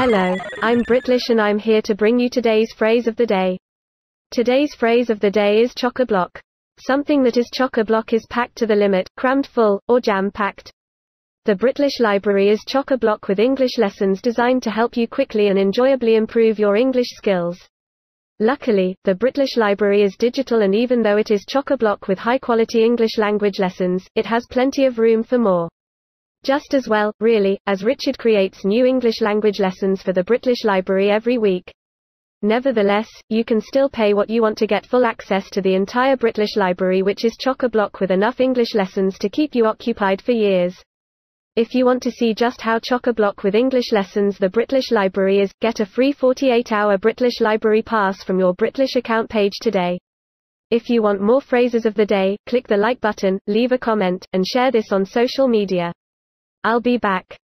Hello, I'm Britlish and I'm here to bring you today's phrase of the day. Today's phrase of the day is chock-a-block. Something that is chock-a-block is packed to the limit, crammed full, or jam-packed. The Britlish library is chock-a-block with English lessons designed to help you quickly and enjoyably improve your English skills. Luckily, the Britlish library is digital, and even though it is chock-a-block with high-quality English language lessons, it has plenty of room for more. Just as well, really, as Richard creates new English language lessons for the Britlish library every week. Nevertheless, you can still pay what you want to get full access to the entire Britlish library, which is chock-a-block with enough English lessons to keep you occupied for years. If you want to see just how chock-a-block with English lessons the Britlish library is, get a free 48-hour Britlish library pass from your Britlish account page today. If you want more phrases of the day, click the like button, leave a comment, and share this on social media. I'll be back.